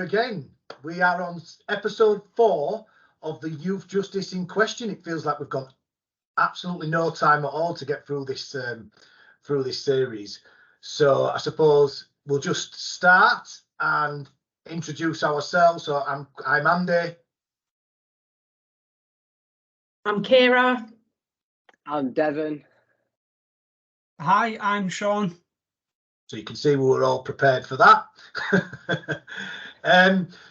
again. We are on episode 4 of the Youth Justice in Question. It feels like we've got absolutely no time at all to get through this series. So I suppose we'll just start and introduce ourselves. So I'm Andi. I'm Kierra. I'm Devon. Hi, I'm Sean. So you can see we were all prepared for that.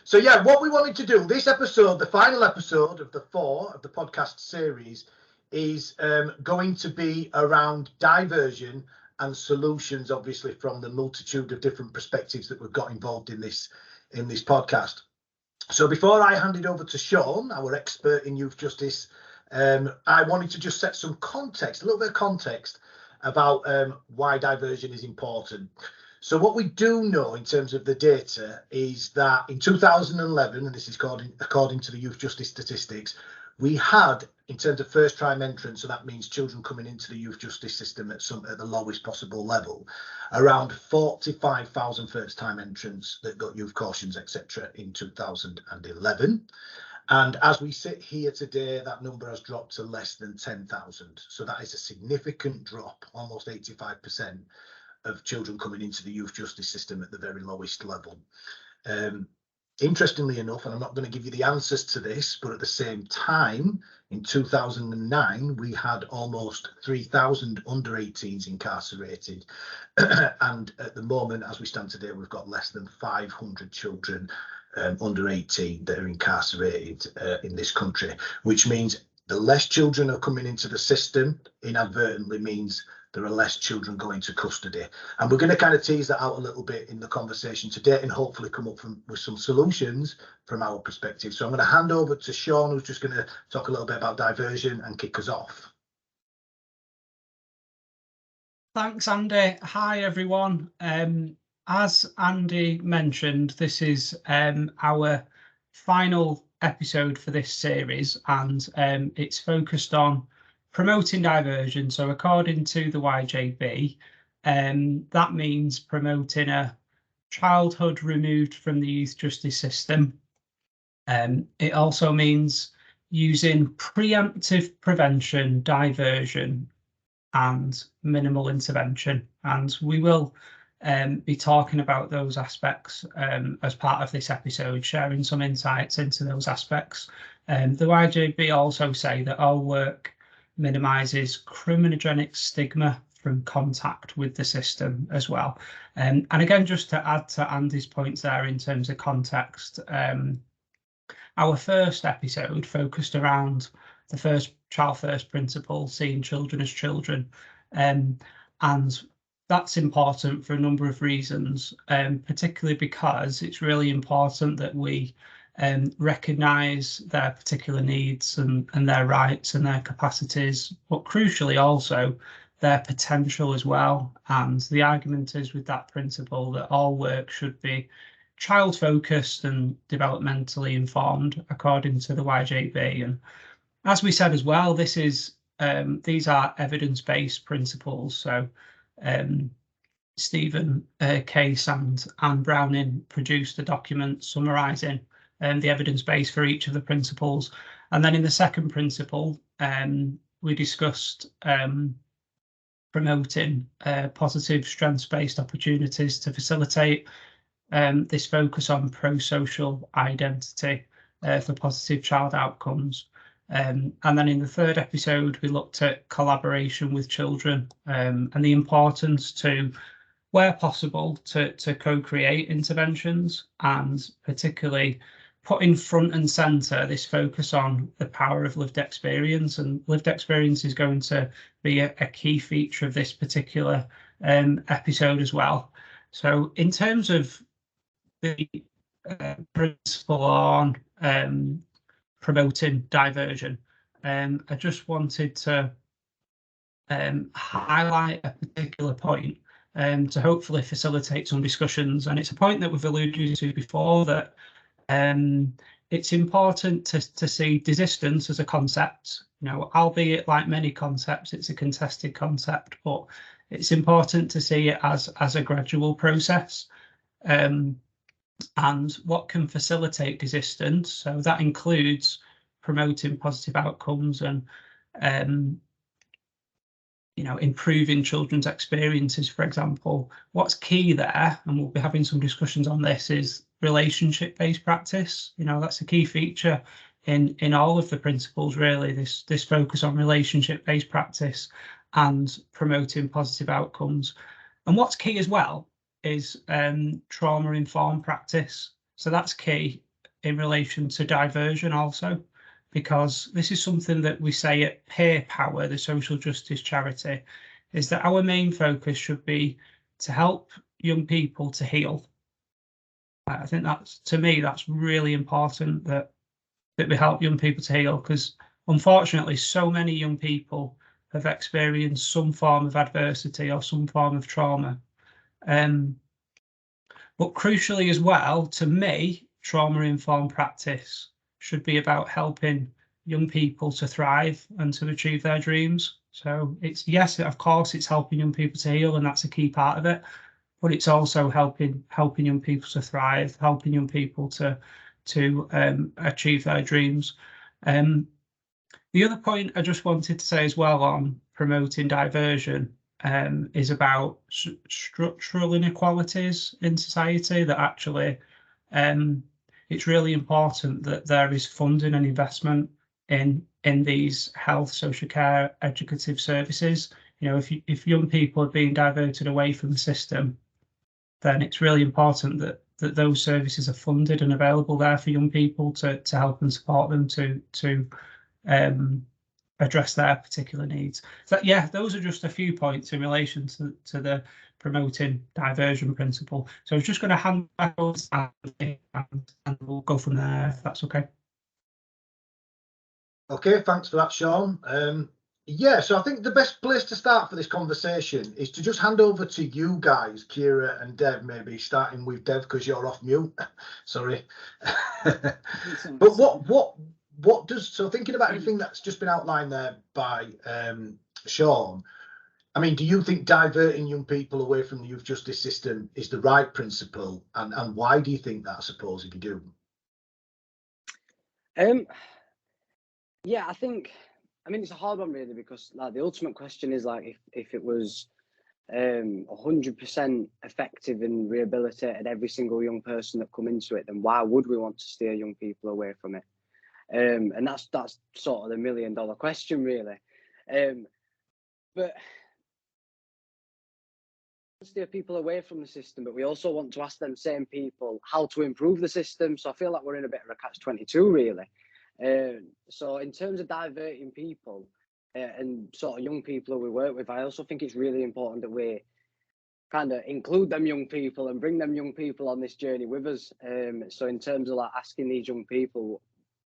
So yeah, what we wanted to do, this episode, the final episode of the 4 of the podcast series, is going to be around diversion and solutions, obviously from the multitude of different perspectives that we've got involved in this podcast. So before I hand it over to Sean, our expert in youth justice, I wanted to just set some context, a little bit of context about why diversion is important. So what we do know in terms of the data is that in 2011, and this is according to the youth justice statistics, we had, in terms of first time entrants, so that means children coming into the youth justice system at the lowest possible level, around 45,000 first time entrants that got youth cautions, etc. in 2011. And as we sit here today, that number has dropped to less than 10,000. So that is a significant drop, almost 85% of children coming into the youth justice system at the very lowest level. Interestingly enough, and I'm not going to give you the answers to this, but at the same time, in 2009, we had almost 3,000 under 18s incarcerated. And at the moment, as we stand today, we've got less than 500 children under 18 that are incarcerated in this country, which means the less children are coming into the system inadvertently means there are less children going to custody. And we're going to kind of tease that out a little bit in the conversation today and hopefully come up with some solutions from our perspective. So I'm going to hand over to Sean, who's just going to talk a little bit about diversion and kick us off. Thanks, Andi. Hi, everyone. As Andi mentioned, this is our final episode for this series, and it's focused on promoting diversion. So according to the YJB, that means promoting a childhood removed from the youth justice system. It also means using preemptive prevention, diversion, and minimal intervention. And we will be talking about those aspects as part of this episode, sharing some insights into those aspects. The YJB also say that our work minimises criminogenic stigma from contact with the system as well. And again, just to add to Andy's points there in terms of context, our first episode focused around the first child first principle, seeing children as children. And that's important for a number of reasons, particularly because it's really important that we recognise their particular needs and their rights and their capacities, but crucially also their potential as well. And the argument is with that principle that all work should be child focused and developmentally informed according to the YJB. And as we said as well, this is these are evidence-based principles. So Stephen Case and Anne Browning produced a document summarising the evidence base for each of the principles. And then in the second principle, we discussed promoting positive strengths-based opportunities to facilitate this focus on pro-social identity for positive child outcomes. And then in the third episode, we looked at collaboration with children and the importance to, where possible, to co-create interventions, and particularly putting front and centre this focus on the power of lived experience. And lived experience is going to be a key feature of this particular episode as well. So in terms of the principle on promoting diversion, I just wanted to highlight a particular point to hopefully facilitate some discussions. And it's a point that we've alluded to before, that it's important to see desistance as a concept, albeit like many concepts, it's a contested concept, but it's important to see it as a gradual process. and what can facilitate desistance. So that includes promoting positive outcomes and improving children's experiences, for example. What's key there, and we'll be having some discussions on this, is relationship-based practice. That's a key feature in all of the principles, really, this focus on relationship-based practice and promoting positive outcomes. And what's key as well is trauma-informed practice. So that's key in relation to diversion also, because this is something that we say at Peer Power, the social justice charity, is that our main focus should be to help young people to heal. I think to me, that's really important, that we help young people to heal, because unfortunately, so many young people have experienced some form of adversity or some form of trauma. But crucially as well, to me, trauma-informed practice should be about helping young people to thrive and to achieve their dreams. So yes, of course, it's helping young people to heal, and that's a key part of it. But it's also helping young people to thrive, helping young people to achieve their dreams. The other point I just wanted to say as well on promoting diversion is about structural inequalities in society, that actually it's really important that there is funding and investment in these health, social care, educative services. If young people are being diverted away from the system, then it's really important that those services are funded and available there for young people to help and support them to address their particular needs. So yeah, those are just a few points in relation to the promoting diversion principle. So I was just going to hand back over to Andy, and we'll go from there, if that's okay. Okay, thanks for that, Sean. Yeah, so I think the best place to start for this conversation is to just hand over to you guys, Kierra and Dev, maybe starting with Dev because you're off mute. Sorry. But what does, so thinking about everything that's just been outlined there by Sean, I mean, do you think diverting young people away from the youth justice system is the right principle, and why do you think that, I suppose, if you do? Yeah, I mean, it's a hard one really, because like the ultimate question is like if it was 100% effective and rehabilitated every single young person that come into it, then why would we want to steer young people away from it? And that's sort of the $1 million question, really. But steer people away from the system, but we also want to ask them same people how to improve the system. So I feel like we're in a bit of a catch-22, really. So in terms of diverting people and sort of young people who we work with, I also think it's really important that we kind of include them young people and bring them young people on this journey with us. So in terms of like asking these young people,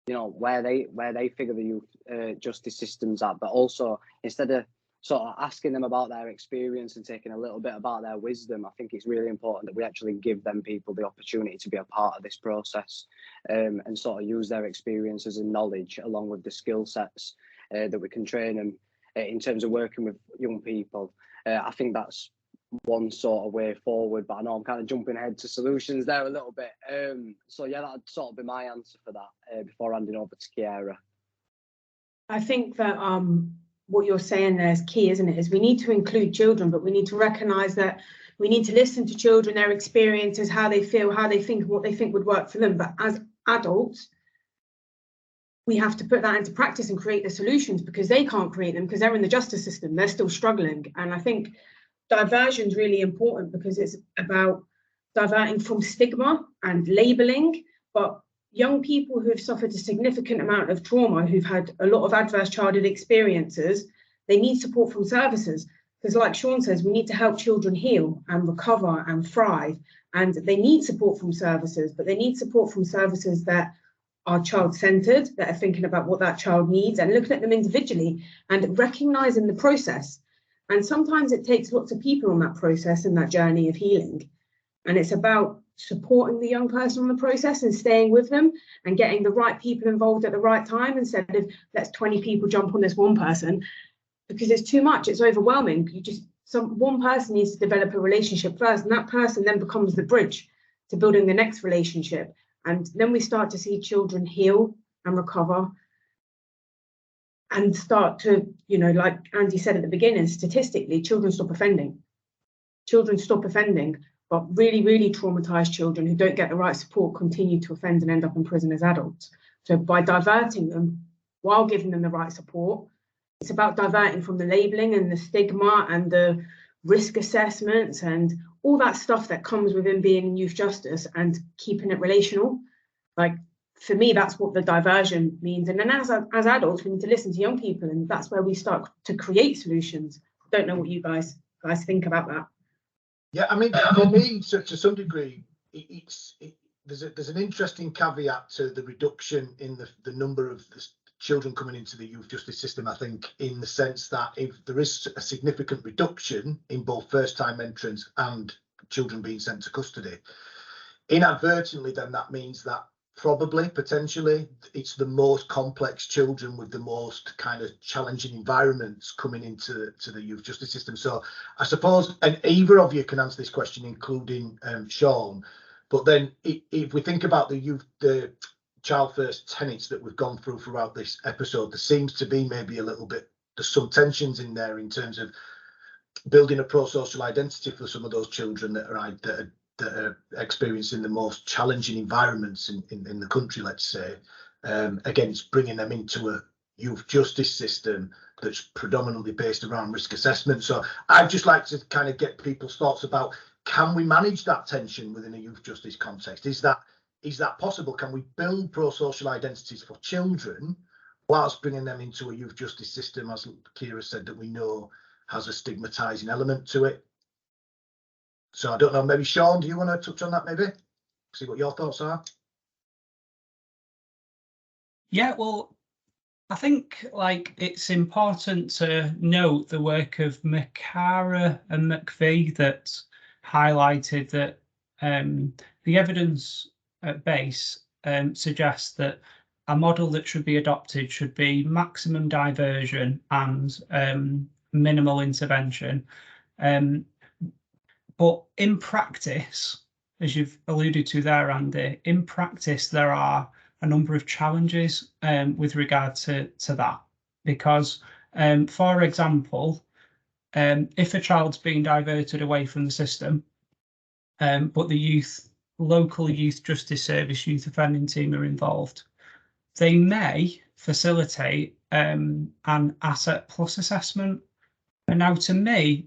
where they figure the youth justice system's at, but also instead of sort of asking them about their experience and taking a little bit about their wisdom, I think it's really important that we actually give them people the opportunity to be a part of this process and sort of use their experiences and knowledge along with the skill sets that we can train them in terms of working with young people. I think that's one sort of way forward, but I know I'm kind of jumping ahead to solutions there a little bit. So yeah, that'd sort of be my answer for that before handing over to Kierra. I think that what you're saying there is key, isn't it? Is we need to include children, but we need to recognise that we need to listen to children, their experiences, how they feel, how they think, what they think would work for them. But as adults, we have to put that into practice and create the solutions, because they can't create them because they're in the justice system. They're still struggling. And I think diversion is really important because it's about diverting from stigma and labelling, but young people who have suffered a significant amount of trauma, who've had a lot of adverse childhood experiences, they need support from services. Because like Sean says, we need to help children heal and recover and thrive. And they need support from services, but they need support from services that are child-centred, that are thinking about what that child needs and looking at them individually and recognising the process. And sometimes it takes lots of people on that process and that journey of healing. And it's about supporting the young person on the process and staying with them and getting the right people involved at the right time, instead of let's 20 people jump on this one person, because it's too much, it's overwhelming. One person needs to develop a relationship first, and that person then becomes the bridge. to building the next relationship. And then we start to see children heal and recover and start to, you know, like Andy said at the beginning, statistically, children stop offending. Children stop offending, but really, really traumatized children who don't get the right support continue to offend and end up in prison as adults. So by diverting them while giving them the right support, it's about diverting from the labelling and the stigma and the risk assessments and all that stuff that comes within being in youth justice and keeping it relational. Like, for me, that's what the diversion means. And then as adults, we need to listen to young people, and that's where we start to create solutions. I don't know what you guys think about that. Yeah, I mean, for me, to some degree, there's an interesting caveat to the reduction in the number of children coming into the youth justice system, I think, in the sense that if there is a significant reduction in both first-time entrants and children being sent to custody, inadvertently, then that means that probably, potentially, it's the most complex children with the most kind of challenging environments coming into the youth justice system. So I suppose, and either of you can answer this question, including Sean, but then if we think about the child first tenets that we've gone through throughout this episode, there seems to be maybe a little bit, there's some tensions in there in terms of building a pro-social identity for some of those children that are experiencing the most challenging environments in the country, let's say, against bringing them into a youth justice system that's predominantly based around risk assessment. So I'd just like to kind of get people's thoughts about, can we manage that tension within a youth justice context? Is that possible? Can we build pro-social identities for children whilst bringing them into a youth justice system, as Kierra said, that we know has a stigmatizing element to it? So I don't know, maybe Sean, do you want to touch on that maybe? See what your thoughts are? Yeah, well, I think like it's important to note the work of McCarra and McVeigh that highlighted that the evidence at base suggests that a model that should be adopted should be maximum diversion and minimal intervention. But in practice, as you've alluded to there, Andy, in practice, there are a number of challenges with regard to that. Because, for example, if a child's being diverted away from the system, but the local youth justice service, youth offending team are involved, they may facilitate an asset plus assessment. And now, to me,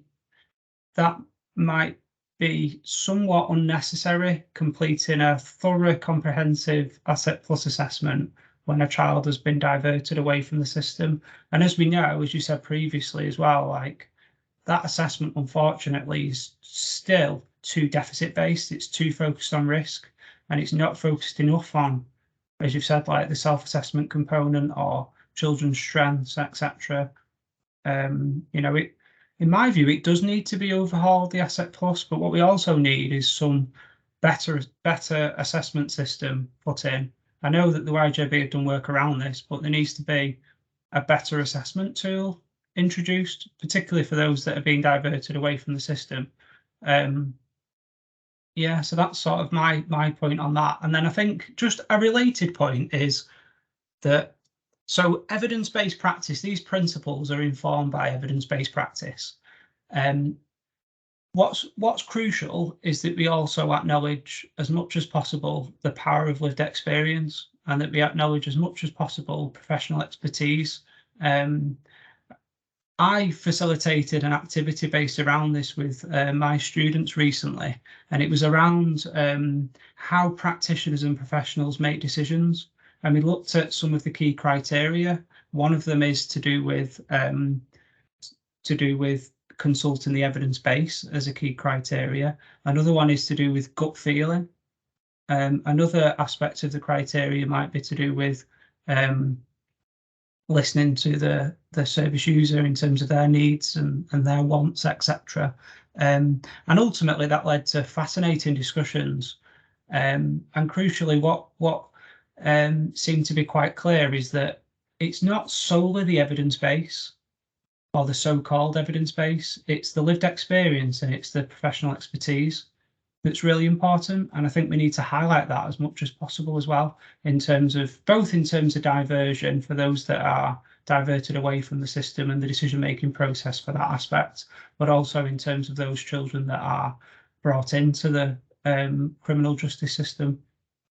that might be somewhat unnecessary, completing a thorough, comprehensive asset plus assessment when a child has been diverted away from the system. And as we know, as you said previously as well, like that assessment, unfortunately, is still too deficit based. It's too focused on risk, and it's not focused enough on, as you've said, like the self-assessment component or children's strengths, etc. You know, in my view, it does need to be overhauled, the Asset Plus, but what we also need is some better assessment system put in. I know that the YJB have done work around this, but there needs to be a better assessment tool introduced, particularly for those that are being diverted away from the system. Yeah, so that's sort of my point on that. And then I think just a related point is that, so evidence-based practice, these principles are informed by evidence-based practice. What's crucial is that we also acknowledge as much as possible the power of lived experience, and that we acknowledge as much as possible professional expertise. I facilitated an activity based around this with my students recently, and it was around how practitioners and professionals make decisions. And we looked at some of the key criteria. One of them is to do with consulting the evidence base as a key criteria. Another one is to do with gut feeling. Another aspect of the criteria might be to do with listening to the service user in terms of their needs and their wants, etc. And ultimately that led to fascinating discussions. And crucially, what seemed to be quite clear is that it's not solely the evidence base or the so-called evidence base, it's the lived experience and it's the professional expertise. that's really important, and I think we need to highlight that as much as possible as well, in terms of diversion for those that are diverted away from the system and the decision-making process for that aspect, but also in terms of those children that are brought into the criminal justice system.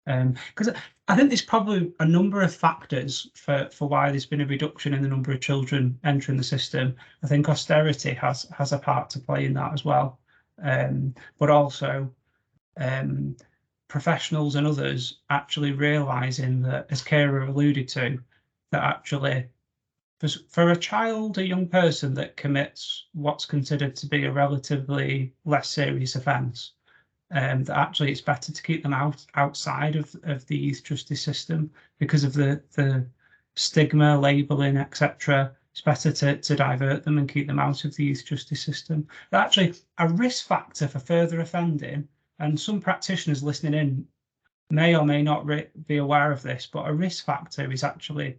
Because I think there's probably a number of factors for why there's been a reduction in the number of children entering the system. I think austerity has a part to play in that as well, but also professionals and others actually realising that, as Kierra alluded to, that actually for a child, a young person that commits what's considered to be a relatively less serious offence, that actually it's better to keep them outside of the youth justice system because of the stigma, labelling, etc. It's better to divert them and keep them out of the youth justice system. But actually, a risk factor for further offending, and some practitioners listening in may or may not be aware of this, but a risk factor is actually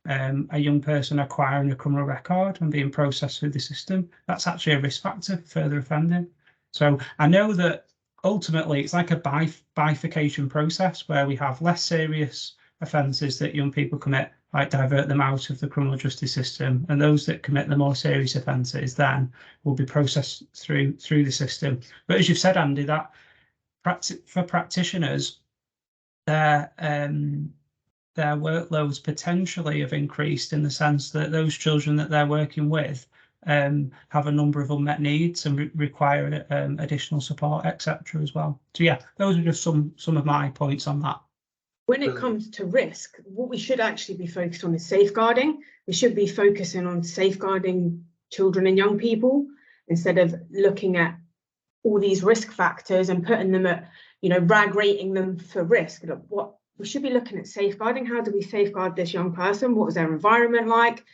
a young person acquiring a criminal record and being processed through the system. That's actually a risk factor for further offending. So I know that ultimately it's like a bifurcation process where we have less serious offences that young people commit, like divert them out of the criminal justice system, and those that commit the more serious offences then will be processed through the system. But as you've said, Andy, that for practitioners, their workloads potentially have increased in the sense that those children that they're working with have a number of unmet needs and require additional support, etc. as well. So yeah, those are just some of my points on that. When it comes to risk, what we should actually be focused on is safeguarding. We should be focusing on safeguarding children and young people instead of looking at all these risk factors and putting them at, rag rating them for risk. What we should be looking at safeguarding. How do we safeguard this young person? What was their environment like?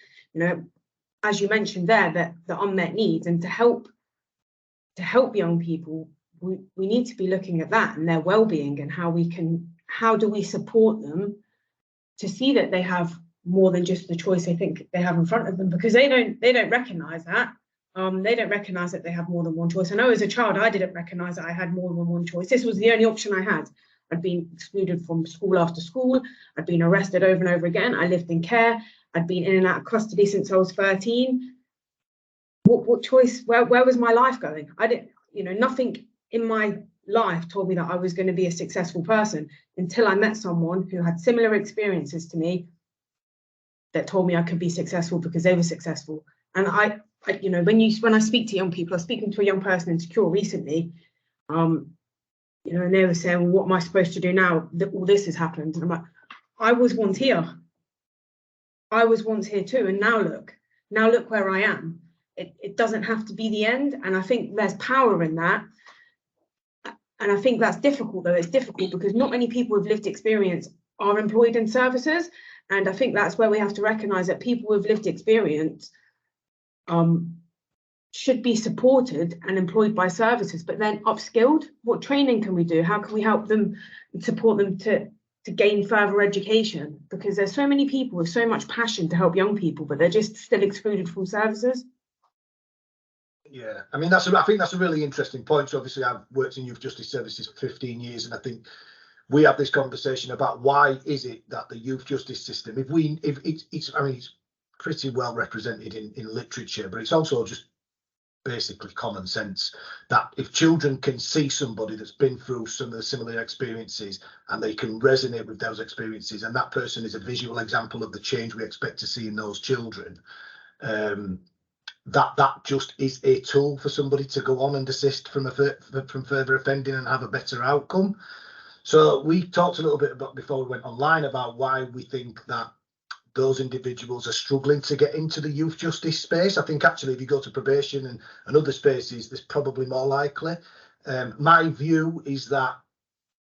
As you mentioned there, that the unmet needs, and to help young people, we need to be looking at that and their well-being, and how do we support them to see that they have more than just the choice they think they have in front of them, because they don't recognize that. They don't recognize that they have more than one choice. I know as a child, I didn't recognize that I had more than one choice. This was the only option I had. I'd been excluded from school after school. I'd been arrested over and over again. I lived in care. I'd been in and out of custody since I was 13. What choice? Where was my life going? I didn't, nothing in my life told me that I was going to be a successful person until I met someone who had similar experiences to me that told me I could be successful because they were successful. And I when I speak to young people, I was speaking to a young person in Secure recently, and they were saying, well, what am I supposed to do now that all this has happened? And I'm like, I was once here. I was once here too. And now look where I am. It doesn't have to be the end. And I think there's power in that. And I think that's difficult, though. It's difficult because not many people with lived experience are employed in services. And I think that's where we have to recognise that people with lived experience should be supported and employed by services, but then upskilled. What training can we do? How can we help them and support them to gain further education? Because there's so many people with so much passion to help young people, but they're just still excluded from services. Yeah, I mean, I think that's a really interesting point. So obviously I've worked in youth justice services for 15 years, and I think we have this conversation about why is it that the youth justice system, it's pretty well represented in literature, but it's also just basically common sense that if children can see somebody that's been through some of the similar experiences and they can resonate with those experiences, and that person is a visual example of the change we expect to see in those children, that just is a tool for somebody to go on and desist from further offending and have a better outcome. So we talked a little bit about, before we went online, about why we think that those individuals are struggling to get into the youth justice space. I think actually if you go to probation and other spaces, there's probably more likely. My view is that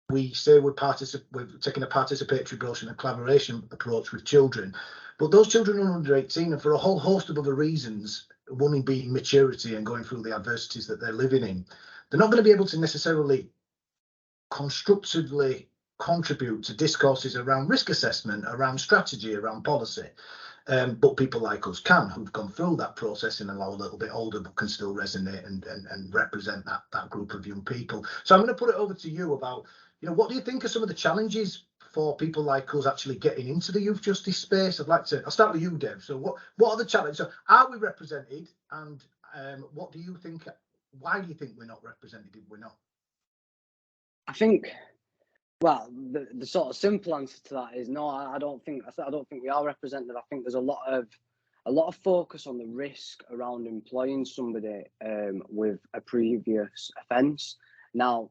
we say we're taking a participatory approach and a collaboration approach with children, but those children are under 18, and for a whole host of other reasons, one being maturity and going through the adversities that they're living in, they're not going to be able to necessarily constructively contribute to discourses around risk assessment, around strategy, around policy. but people like us can, who've gone through that process and are a little bit older but can still resonate and represent that group of young people. So I'm going to put it over to you about, what do you think are some of the challenges for people like us actually getting into the youth justice space? I'll start with you, Dev. So what are the challenges? So are we represented, and what do you think? Why do you think we're not represented if we're not? I think, well, the sort of simple answer to that is no. I don't think we are represented. I think there's a lot of focus on the risk around employing somebody with a previous offence. Now,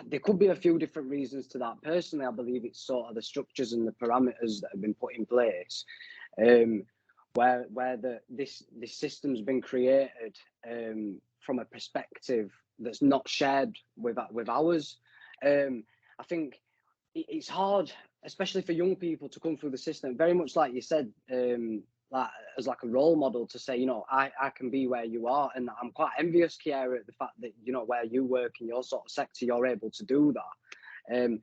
there could be a few different reasons to that. Personally, I believe it's sort of the structures and the parameters that have been put in place, where this system's been created from a perspective that's not shared with ours. I think it's hard, especially for young people, to come through the system. Very much like you said, as like a role model to say, I can be where you are, and I'm quite envious, Kierra, at the fact that where you work in your sort of sector, you're able to do that.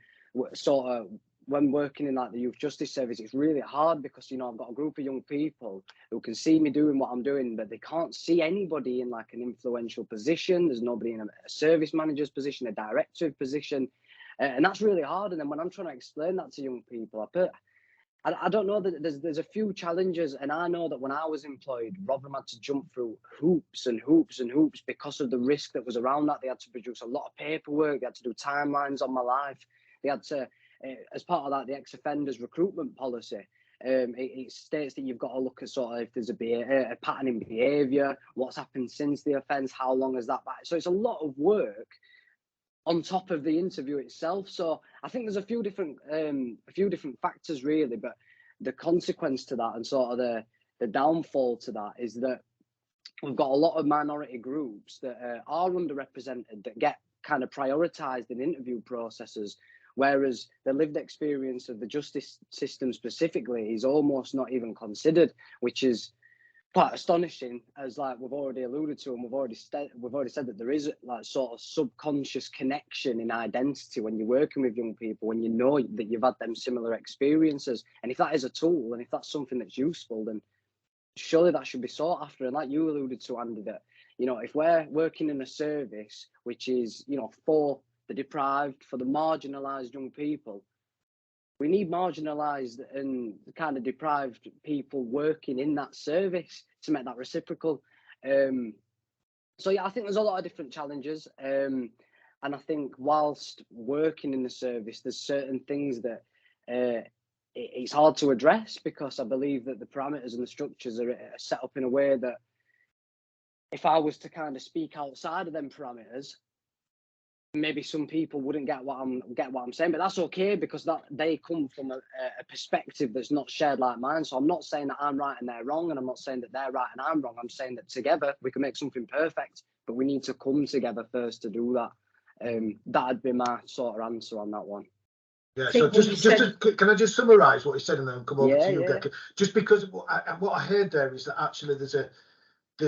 Sort of when working in like the youth justice service, it's really hard because I've got a group of young people who can see me doing what I'm doing, but they can't see anybody in like an influential position. There's nobody in a service manager's position, a director position, and that's really hard. And then when I'm trying to explain that to young people, I don't know, that there's a few challenges, and I know that when I was employed, Rotherham had to jump through hoops and hoops and hoops because of the risk that was around that. They had to produce a lot of paperwork. They had to do timelines on my life. They had to, as part of that, the ex-offenders recruitment policy. It states that you've got to look at sort of if there's a pattern in behaviour, what's happened since the offence, how long has that back. So it's a lot of work on top of the interview itself. So I think there's a few different factors really, but the consequence to that and sort of the downfall to that is that we've got a lot of minority groups that are underrepresented, that get kind of prioritised in interview processes, whereas the lived experience of the justice system specifically is almost not even considered, which is quite astonishing, as like we've already alluded to, and we've already said that there is like sort of subconscious connection in identity when you're working with young people, when you know that you've had them similar experiences. And if that is a tool, and if that's something that's useful, then surely that should be sought after. And like you alluded to, Andy, that if we're working in a service which is for the deprived, for the marginalised young people, we need marginalised and kind of deprived people working in that service to make that reciprocal. So yeah, I think there's a lot of different challenges. And I think whilst working in the service, there's certain things that it's hard to address, because I believe that the parameters and the structures are set up in a way that if I was to kind of speak outside of them parameters, maybe some people wouldn't get what I'm saying, but that's okay, because that they come from a perspective that's not shared like mine. So I'm not saying that I'm right and they're wrong, and I'm not saying that they're right and I'm wrong. I'm saying that together we can make something perfect, but we need to come together first to do that. That'd be my sort of answer on that one. Yeah, so can I just summarise what he said and then come over to you? Yeah. Just because what I heard there is that actually there's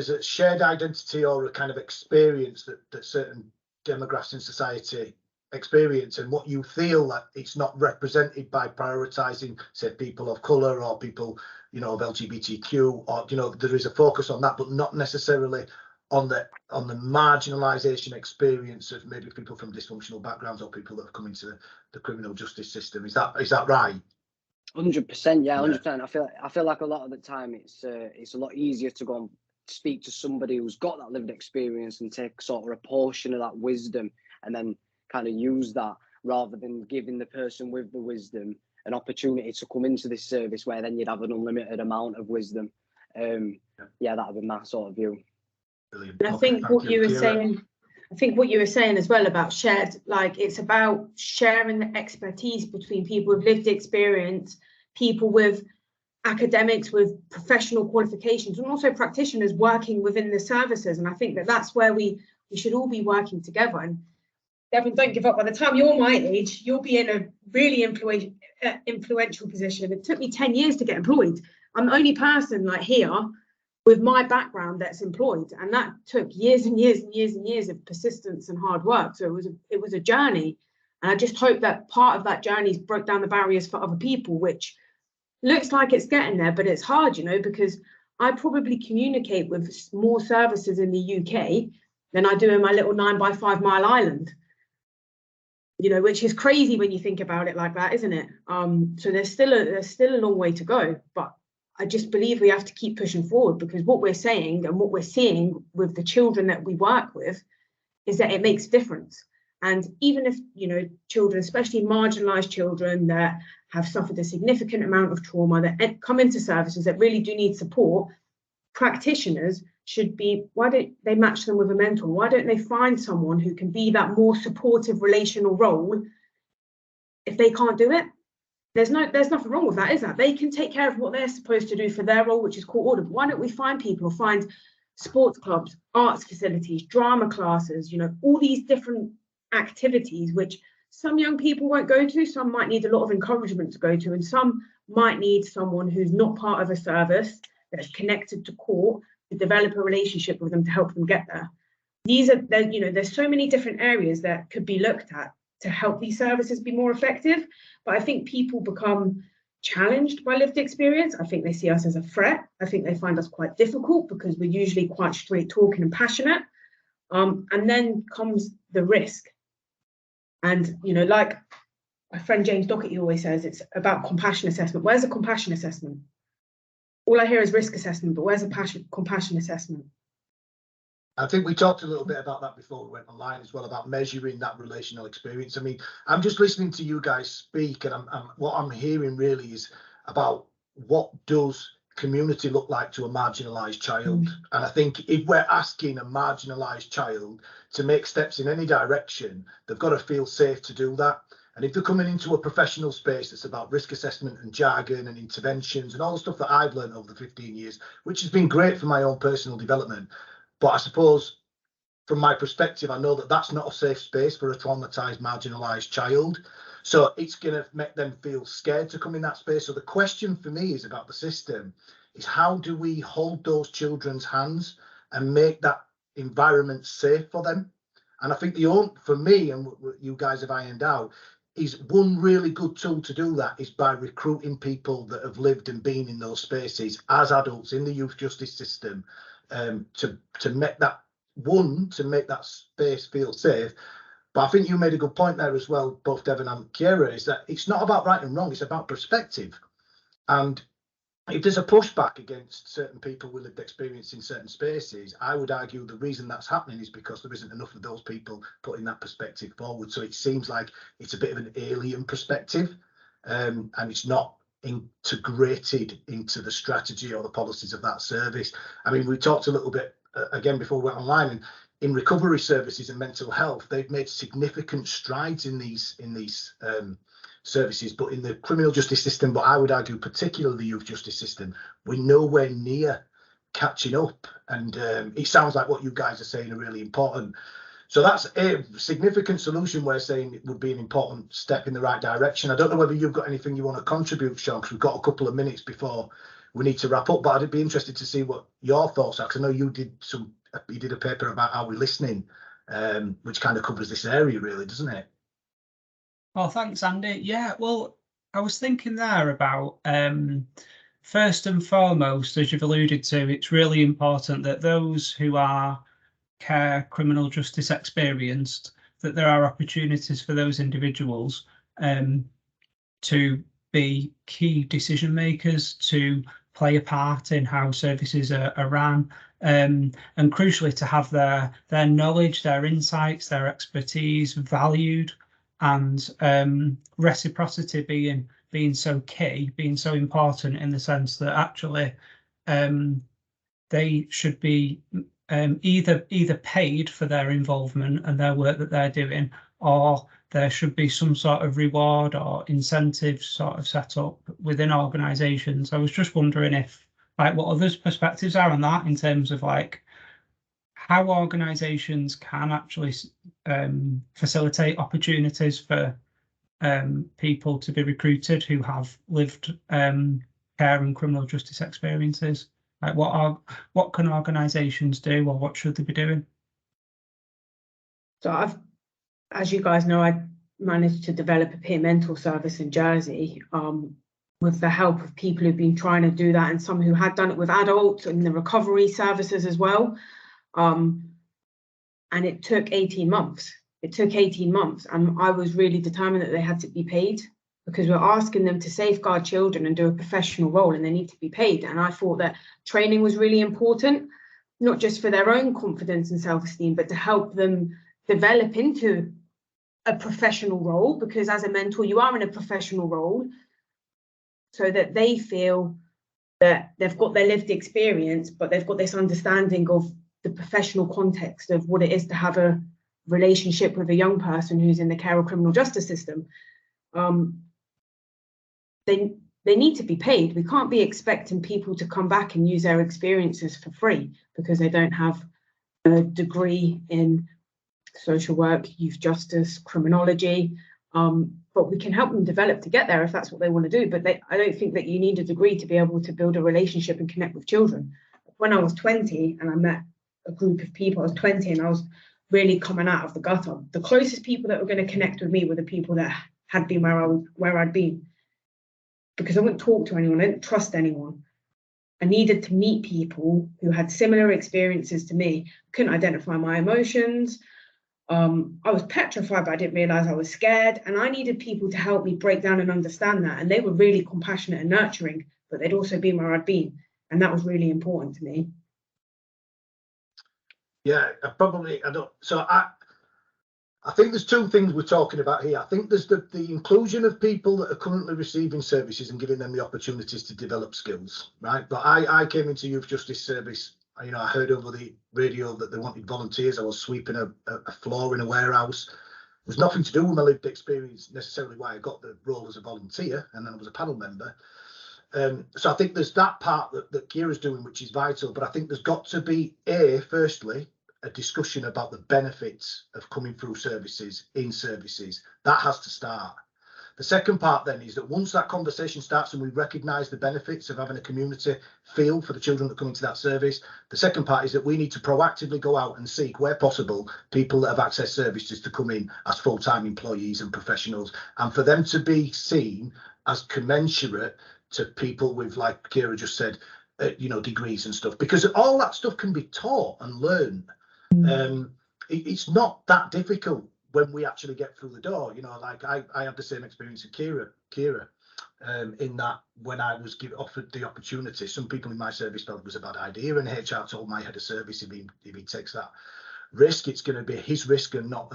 a shared identity or a kind of experience that certain demographics in society experience, and what you feel that it's not represented by prioritising, say, people of colour or people, of LGBTQ, or there is a focus on that, but not necessarily on the marginalisation experience of maybe people from dysfunctional backgrounds or people that have come into the criminal justice system. Is that right? 100%, yeah, 100%. I feel like a lot of the time it's a lot easier to go and speak to somebody who's got that lived experience and take sort of a portion of that wisdom and then kind of use that, rather than giving the person with the wisdom an opportunity to come into this service where then you'd have an unlimited amount of wisdom. Yeah, that would be my sort of view. Brilliant. And I think what you were saying as well about shared, like it's about sharing the expertise between people with lived experience, people with academics with professional qualifications, and also practitioners working within the services. And I think that's where we should all be working together. And Devon, don't give up. By the time you're my age, you'll be in a really influential position. It took me 10 years to get employed. I'm the only person like here with my background that's employed, and that took years and years and years and years of persistence and hard work. So it was a journey, and I just hope that part of that journey broke down the barriers for other people, which looks like it's getting there, but it's hard, you know, because I probably communicate with more services in the UK than I do in my little 9x5 mile island, you know, which is crazy when you think about it like that, isn't it? So there's still a long way to go, but I just believe we have to keep pushing forward, because what we're saying and what we're seeing with the children that we work with is that it makes a difference. And even if, you know, children, especially marginalised children that have suffered a significant amount of trauma, that come into services that really do need support, practitioners should be, why don't they match them with a mentor? Why don't they find someone who can be that more supportive relational role if they can't do it? There's nothing wrong with that, is that? They can take care of what they're supposed to do for their role, which is court order. But why don't we find people, find sports clubs, arts facilities, drama classes, you know, all these different activities which some young people won't go to, some might need a lot of encouragement to go to, and some might need someone who's not part of a service that's connected to court to develop a relationship with them to help them get there. You know, there's so many different areas that could be looked at to help these services be more effective. But I think people become challenged by lived experience. I think they see us as a threat. I think they find us quite difficult because we're usually quite straight talking and passionate. And then comes the risk. And, you know, like my friend James Doherty always says, it's about compassion assessment. Where's the compassion assessment? All I hear is risk assessment, but where's the compassion assessment? I think we talked a little bit about that before we went online as well, about measuring that relational experience. I mean, I'm just listening to you guys speak, and what I'm hearing really is about what does community look like to a marginalised child. And I think if we're asking a marginalised child to make steps in any direction, they've got to feel safe to do that. And if they're coming into a professional space that's about risk assessment and jargon and interventions and all the stuff that I've learned over the 15 years, which has been great for my own personal development, but I suppose from my perspective, I know that that's not a safe space for a traumatized, marginalized child. So it's going to make them feel scared to come in that space. So the question for me is about the system is, how do we hold those children's hands and make that environment safe for them? And I think for me, and what you guys have ironed out, is one really good tool to do that is by recruiting people that have lived and been in those spaces as adults in the youth justice system, to make that space feel safe. But I think you made a good point there as well, both Devon and Kierra, is that it's not about right and wrong, it's about perspective. And if there's a pushback against certain people with lived experience in certain spaces, I would argue the reason that's happening is because there isn't enough of those people putting that perspective forward. So it seems like it's a bit of an alien perspective, and it's not integrated into the strategy or the policies of that service. I mean, we talked a little bit again before we went online, and in recovery services and mental health, they've made significant strides in these services, but in the criminal justice system, but I would argue particularly the youth justice system, we're nowhere near catching up. And it sounds like what you guys are saying are really important. So that's a significant solution we're saying it would be an important step in the right direction. I don't know whether you've got anything you want to contribute, Sean, because we've got a couple of minutes before we need to wrap up, but I'd be interested to see what your thoughts are, because I know you did a paper about Are We Listening, which kind of covers this area really, doesn't it? Well, thanks, Andy. Yeah, well, I was thinking there about, first and foremost, as you've alluded to, it's really important that those who are care criminal justice experienced, that there are opportunities for those individuals to be key decision makers, to play a part in how services are run, and crucially to have their knowledge, their insights, their expertise valued, and reciprocity being so key, being so important, in the sense that actually they should be either paid for their involvement and their work that they're doing, or there should be some sort of reward or incentive sort of set up within organisations. I was just wondering if, like, what others' perspectives are on that, in terms of like how organisations can actually facilitate opportunities for people to be recruited who have lived care and criminal justice experiences. Like, what can organisations do, or what should they be doing? So as you guys know, I managed to develop a peer mentor service in Jersey. with the help of people who've been trying to do that, and some who had done it with adults and the recovery services as well. And it took 18 months. It took 18 months. And I was really determined that they had to be paid, because we're asking them to safeguard children and do a professional role, and they need to be paid. And I thought that training was really important, not just for their own confidence and self-esteem, but to help them develop into a professional role, because as a mentor, you are in a professional role, so that they feel that they've got their lived experience, but they've got this understanding of the professional context of what it is to have a relationship with a young person who's in the care or criminal justice system. They need to be paid. We can't be expecting people to come back and use their experiences for free because they don't have a degree in social work, youth justice, criminology. But we can help them develop to get there if that's what they want to do. But I don't think that you need a degree to be able to build a relationship and connect with children. When I was 20 and I met a group of people, I was 20 and I was really coming out of the gutter. The closest people that were going to connect with me were the people that had been where I'd been, because I wouldn't talk to anyone, I didn't trust anyone. I needed to meet people who had similar experiences to me. Couldn't identify my emotions. I was petrified, but I didn't realize I was scared. And I needed people to help me break down and understand that. And they were really compassionate and nurturing, but they'd also been where I'd been. And that was really important to me. Yeah, I think there's two things we're talking about here. I think there's the inclusion of people that are currently receiving services and giving them the opportunities to develop skills, right? But I came into youth justice service, you know, I heard over the radio that they wanted volunteers. I was sweeping a floor in a warehouse. It was nothing to do with my lived experience necessarily why I got the role as a volunteer, and then I was a panel member. So I think there's that part that Kierra's doing, which is vital, but I think there's got to be, firstly, a discussion about the benefits of coming through services, in services. That has to start. The second part then is that once that conversation starts and we recognise the benefits of having a community feel for the children that come into that service, the second part is that we need to proactively go out and seek, where possible, people that have accessed services to come in as full-time employees and professionals, and for them to be seen as commensurate to people with, like Kierra just said, you know, degrees and stuff, because all that stuff can be taught and learned. It's not that difficult when we actually get through the door. You know, like I had the same experience as Kierra, in that when I was offered the opportunity, some people in my service felt it was a bad idea, and HR told my head of service if he takes that risk, it's going to be his risk and not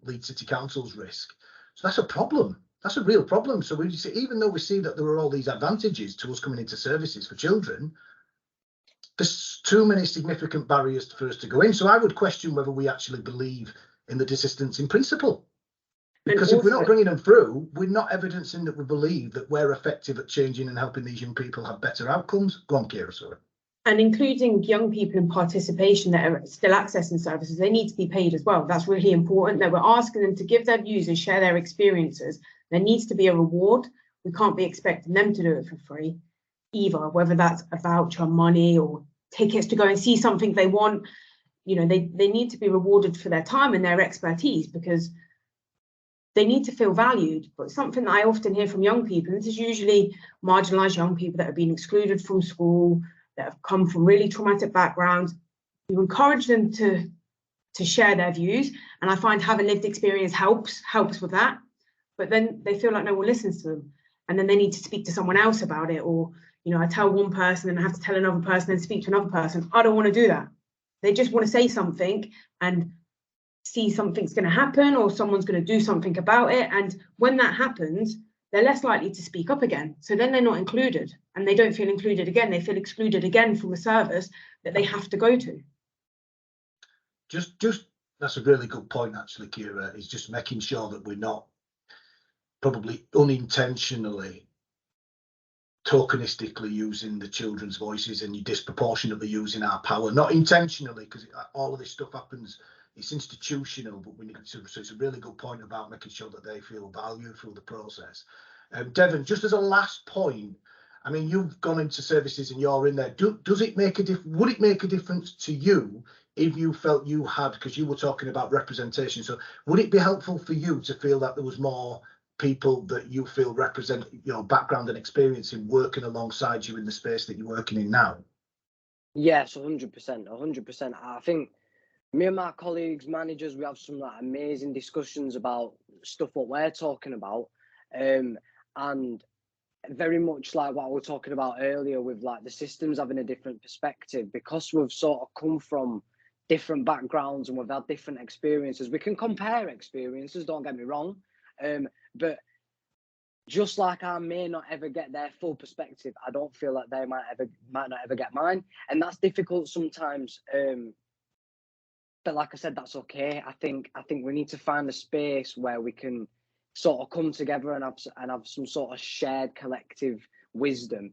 Leeds City Council's risk. So that's a problem. That's a real problem. So we see, even though we see that there are all these advantages to us coming into services for children, there's too many significant barriers for us to go in. So I would question whether we actually believe in the desistance in principle. Because if we're not bringing them through, we're not evidencing that we believe that we're effective at changing and helping these young people have better outcomes. Go on, Kierra, sorry. And including young people in participation that are still accessing services, they need to be paid as well. That's really important, that we're asking them to give their views and share their experiences. There needs to be a reward. We can't be expecting them to do it for free either, whether that's a voucher, money, or tickets to go and see something they want. You know, they need to be rewarded for their time and their expertise, because they need to feel valued. But something that I often hear from young people, and this is usually marginalised young people that have been excluded from school, that have come from really traumatic backgrounds, you encourage them to share their views. And I find having lived experience helps with that. But then they feel like no one listens to them. And then they need to speak to someone else about it. Or, you know, I tell one person and I have to tell another person and speak to another person. I don't want to do that. They just want to say something and see something's going to happen, or someone's going to do something about it. And when that happens, they're less likely to speak up again. So then they're not included, and they don't feel included again. They feel excluded again from a service that they have to go to. Just that's a really good point, actually, Kierra, is just making sure that we're not probably unintentionally tokenistically using the children's voices and you disproportionately using our power, not intentionally, because all of this stuff happens, it's institutional, but we need to, so it's a really good point about making sure that they feel valued through the process. Devon, just as a last point, I mean, you've gone into services and you're in there. Does it make a would it make a difference to you if you felt you had, because you were talking about representation, so would it be helpful for you to feel that there was more people that you feel represent your background and experience in working alongside you in the space that you're working in now? Yes, 100%. I think me and my colleagues, managers, we have some like amazing discussions about stuff what we're talking about, and very much like what we were talking about earlier with like the systems having a different perspective, because we've sort of come from different backgrounds and we've had different experiences. We can compare experiences, don't get me wrong, but just like I may not ever get their full perspective, I don't feel like they might not ever get mine, and that's difficult sometimes. But like I said, that's okay. I think we need to find a space where we can sort of come together and have some sort of shared collective wisdom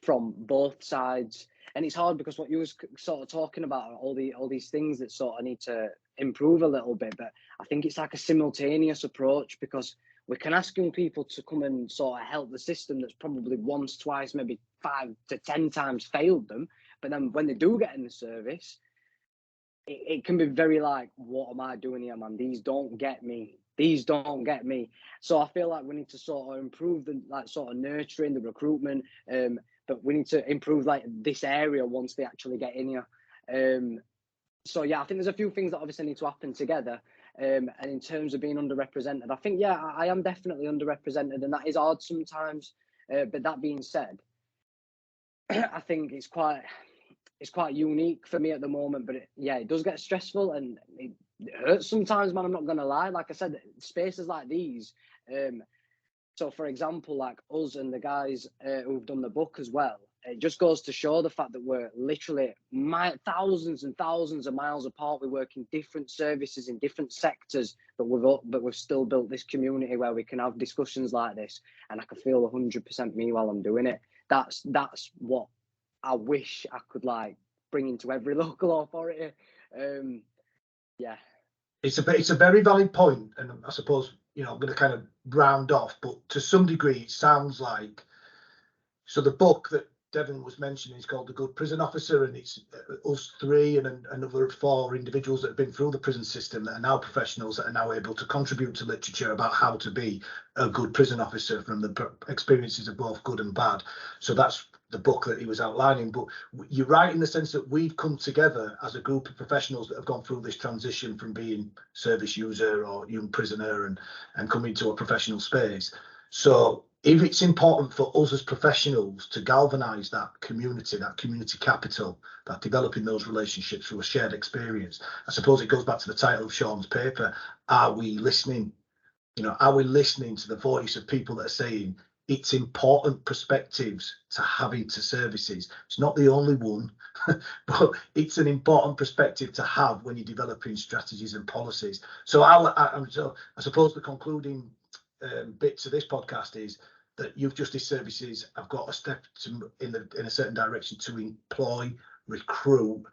from both sides. And it's hard because what you was sort of talking about, all these things that sort of need to improve a little bit. But I think it's like a simultaneous approach, because we can ask young people to come and sort of help the system that's probably once, twice, maybe 5 to 10 times failed them. But then when they do get in the service, it can be very like, what am I doing here, man? These don't get me. So I feel like we need to sort of improve the like sort of nurturing, the recruitment, but we need to improve like this area once they actually get in here. So yeah, I think there's a few things that obviously need to happen together. And in terms of being underrepresented, I think, yeah, I am definitely underrepresented, and that is hard sometimes. But that being said, I think it's quite unique for me at the moment. But it does get stressful and it hurts sometimes, man. I'm not gonna lie. Like I said, spaces like these. So for example, like us and the guys who've done the book as well, it just goes to show the fact that we're literally thousands and thousands of miles apart. We work in different services in different sectors, but we've still built this community where we can have discussions like this, and I can feel 100% me while I'm doing it. That's what I wish I could like bring into every local authority. Yeah, it's a very valid point, and I suppose, you know, I'm going to kind of round off, but to some degree it sounds like, so the book that Devon was mentioning is called The Good Prison Officer, and it's us three and another 4 individuals that have been through the prison system that are now professionals that are now able to contribute to literature about how to be a good prison officer from the experiences of both good and bad. So that's the book that he was outlining. But you're right in the sense that we've come together as a group of professionals that have gone through this transition from being service user or young prisoner and coming to a professional space. So if it's important for us as professionals to galvanise that community capital, that developing those relationships through a shared experience, I suppose it goes back to the title of Sean's paper. Are we listening? You know, are we listening to the voice of people that are saying it's important perspectives to have into services? It's not the only one, but it's an important perspective to have when you're developing strategies and policies. So I suppose the concluding bit to this podcast is that youth justice services have got a step in a certain direction to employ, recruit,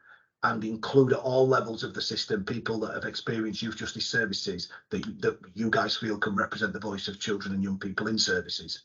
and include at all levels of the system people that have experienced youth justice services that you guys feel can represent the voice of children and young people in services.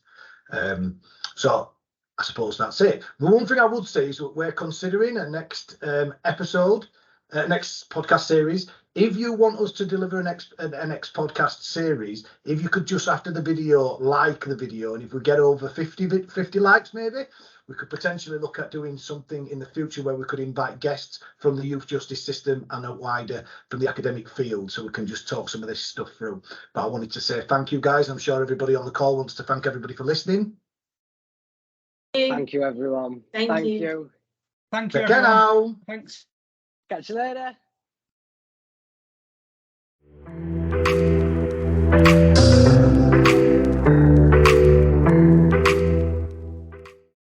So I suppose that's it. The one thing I would say is that we're considering a next episode, next podcast series. If you want us to deliver a next podcast series, if you could just after the video like the video, and if we get over 50 likes maybe, we could potentially look at doing something in the future where we could invite guests from the youth justice system and a wider from the academic field, so we can just talk some of this stuff through. But I wanted to say thank you guys. I'm sure everybody on the call wants to thank everybody for listening. Thank you, everyone. Thank you. Thank you, Take care everyone. now. Thanks. Catch you later.